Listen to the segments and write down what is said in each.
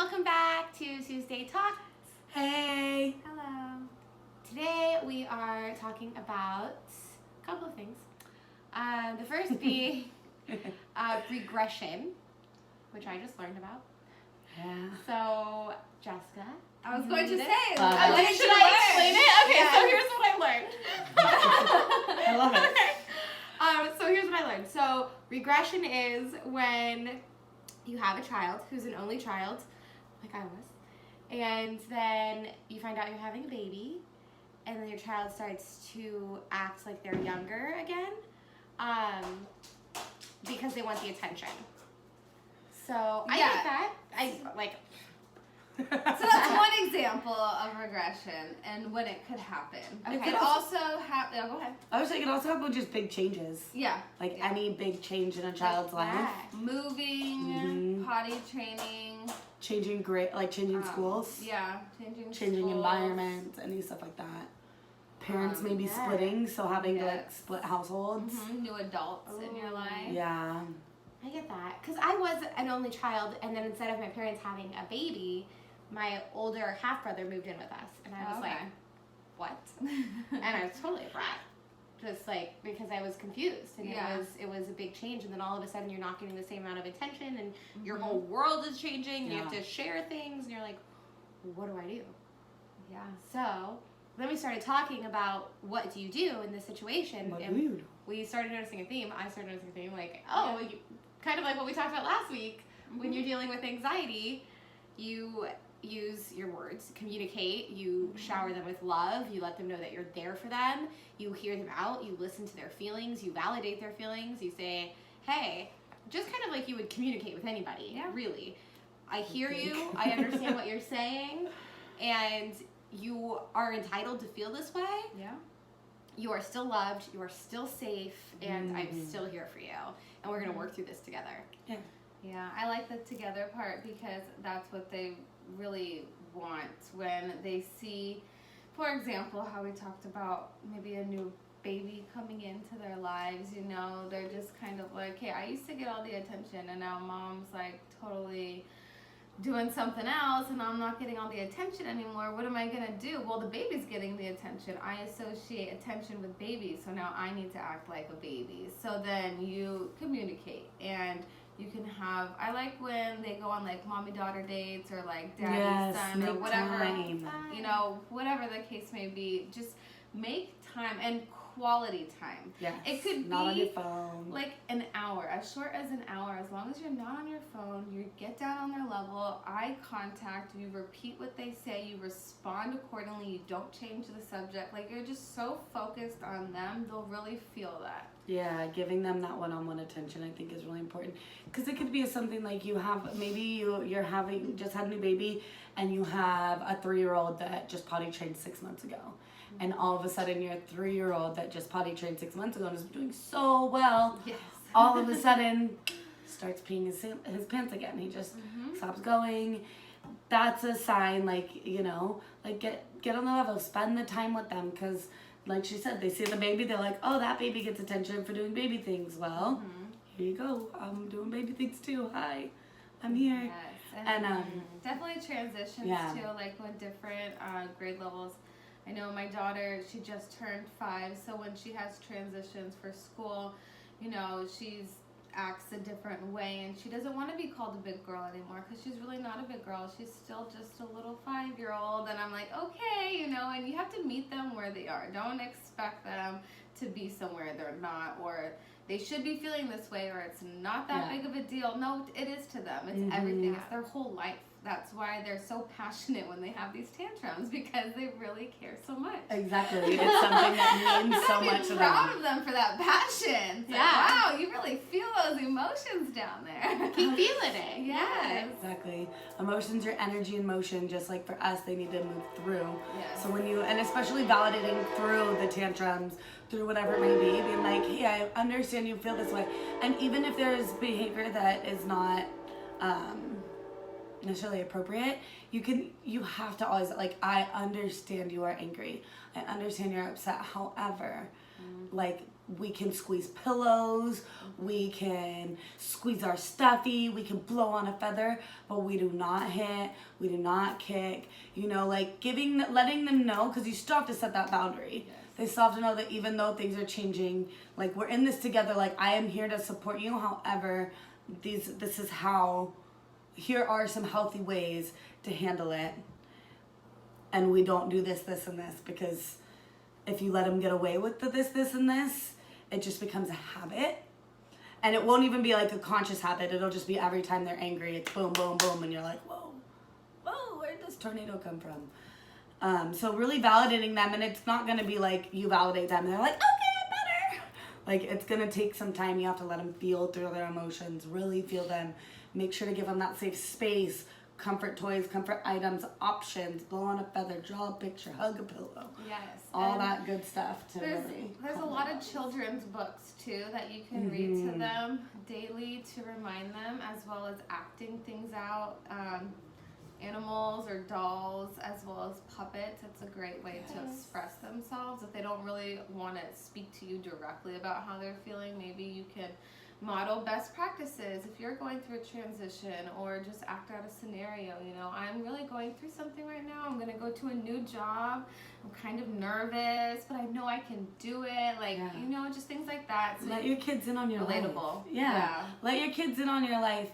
welcome back to Tuesday Talks. Hey! Hello. Today we are talking about a couple of things. The first being regression, which I just learned about. Yeah. So, Jessica. I was going to say, should I explain it? Okay, so here's what I learned. I love it. Okay. So here's what I learned. So regression is when you have a child who's an only child, like I was, and then you find out you're having a baby, and then your child starts to act like they're younger again, because they want the attention. So I get that. So that's one example of regression and when it could happen. Okay. It could also happen. Yeah, go ahead. I was like, it also happens with just big changes. Yeah. Like Yeah. any big change in a child's life. Moving, potty training. Changing changing schools. Yeah, changing schools. Environments, any stuff like that. Parents maybe splitting, so having to like split households. New adults in your life. Yeah. I get that. Because I was an only child, and then instead of my parents having a baby, my older half-brother moved in with us. And I was like, what? And I was totally a brat. Just like, because I was confused. And it was a big change. And then all of a sudden, you're not getting the same amount of attention, and your whole world is changing, and you have to share things, and you're like, what do I do? Yeah. So then we started talking about what do you do in this situation. What do you do? We started noticing a theme. I started noticing a theme, like, kind of like what we talked about last week. When you're dealing with anxiety, you use your words, communicate, you shower them with love, you let them know that you're there for them, you hear them out, you listen to their feelings, you validate their feelings, you say, hey, just kind of like you would communicate with anybody, really. I hear you, I understand what you're saying, and you are entitled to feel this way. Yeah. You are still loved, you are still safe, and I'm still here for you. And we're going to work through this together. Yeah. Yeah, I like the together part because that's what they really want when they see, for example, how we talked about maybe a new baby coming into their lives, they're just kind of like, hey, I used to get all the attention and now mom's like totally doing something else and I'm not getting all the attention anymore. What am I going to do? Well, the baby's getting the attention. I associate attention with babies, so now I need to act like a baby. So then you communicate and you can have, I like when they go on like mommy-daughter dates or like daddy-son or whatever, whatever the case may be. Just make time and quality time. Yes. It could not be on your phone. like an hour, as short as an hour, as long as you're not on your phone, you get down on their level, eye contact, you repeat what they say, you respond accordingly, you don't change the subject, like you're just so focused on them, they'll really feel that. Yeah, giving them that one-on-one attention I think is really important, because it could be something like you have, maybe you're having just had a new baby and you have a 3-year-old that just potty trained 6 months ago. And all of a sudden, your 3-year-old that just potty trained 6 months ago and is doing so well, all of a sudden starts peeing his pants again. He just stops going. That's a sign, get on the level, spend the time with them, because, like she said, they see the baby, they're like, oh, that baby gets attention for doing baby things. Well, here you go. I'm doing baby things too. Hi, I'm here. Yes, and definitely transitions too, like with different grade levels. I know my daughter, she just turned 5, so when she has transitions for school, she's acts a different way, and she doesn't want to be called a big girl anymore because she's really not a big girl. She's still just a little 5-year-old, and I'm like, okay, and you have to meet them where they are. Don't expect them to be somewhere they're not, or they should be feeling this way, or it's not that big of a deal. No, it is to them. It's everything. It's their whole life. That's why they're so passionate when they have these tantrums, because they really care so much. Exactly. It's something that means so much to them. I'm proud of them for that passion. It's like, wow, you really feel those emotions down there. Keep feeling it. Yes. Exactly. Emotions are energy in motion, just like for us, they need to move through. Yes. So and especially validating through the tantrums, through whatever it may be, being like, hey, I understand you feel this way. And even if there's behavior that is not necessarily appropriate, you have to always, I understand you are angry, I understand you're upset, however, we can squeeze pillows, we can squeeze our stuffy, we can blow on a feather, but we do not hit, we do not kick, you know, like letting them know, because you still have to set that boundary. Yes. They still have to know that even though things are changing, like we're in this together, like I am here to support you, however, here are some healthy ways to handle it. And we don't do this, and this, because if you let them get away with the this, and this, it just becomes a habit. And it won't even be like a conscious habit. It'll just be every time they're angry, it's boom, boom, boom. And you're like, whoa, where did this tornado come from? So really validating them. And it's not going to be like you validate them and they're like, okay, I'm better. Like, it's going to take some time. You have to let them feel through their emotions, really feel them. Make sure to give them that safe space. Comfort toys, comfort items, options, blow on a feather, draw a picture, hug a pillow. Yes. All that good stuff to There's really a lot of children's books too that you can read to them daily to remind them, as well as acting things out. Animals or dolls, as well as puppets. It's a great way to express themselves. If they don't really want to speak to you directly about how they're feeling, maybe you can model best practices if you're going through a transition, or just act out a scenario. You know, I'm really going through something right now. I'm going to go to a new job. I'm kind of nervous, but I know I can do it. Like, you know, just things like that. So let your kids in on your life. Relatable. Yeah. Let your kids in on your life.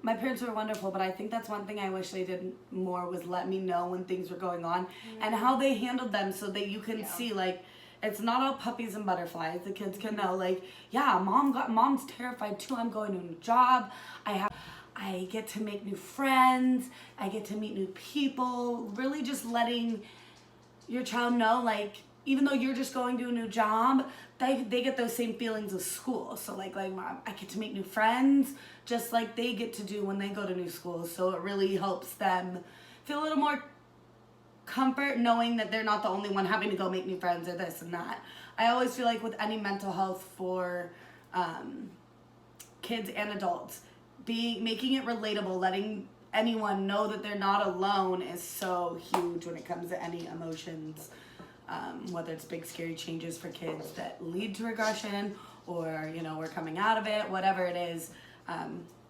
My parents were wonderful, but I think that's one thing I wish they did more, was let me know when things were going on and how they handled them, so that you can see, like, it's not all puppies and butterflies. The kids can know, like, yeah, mom's terrified too. I'm going to a new job. I get to make new friends. I get to meet new people. Really just letting your child know, like, even though you're just going to a new job, they get those same feelings of school. So like mom, I get to make new friends, just like they get to do when they go to new schools. So it really helps them feel a little more comfort knowing that they're not the only one having to go make new friends or this and that. I always feel like with any mental health for kids and adults, making it relatable, letting anyone know that they're not alone is so huge when it comes to any emotions, whether it's big scary changes for kids that lead to regression, or, you know, we're coming out of it, whatever it is.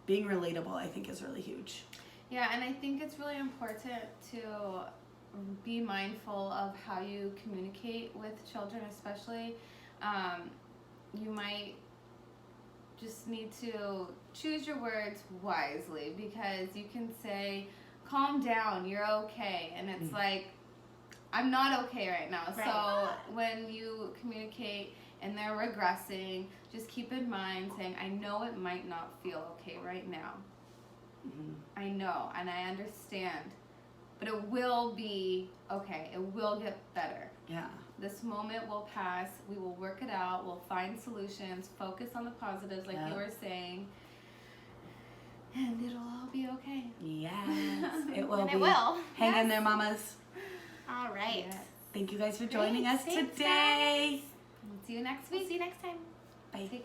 Being relatable, I think, is really huge. Yeah, and I think it's really important to be mindful of how you communicate with children, especially. You might just need to choose your words wisely, because you can say, calm down, you're okay. And it's like, I'm not okay right now. Right. So when you communicate and they're regressing, just keep in mind saying, I know it might not feel okay right now. I know, and I understand. But it will be okay. It will get better. Yeah. This moment will pass. We will work it out. We'll find solutions. Focus on the positives, like you were saying. And it'll all be okay. Yes, it will. It will. Hang in there, mamas. All right. Yes. Thank you guys for joining us Thanks, today. See you next week. See you next time. Bye. Take care.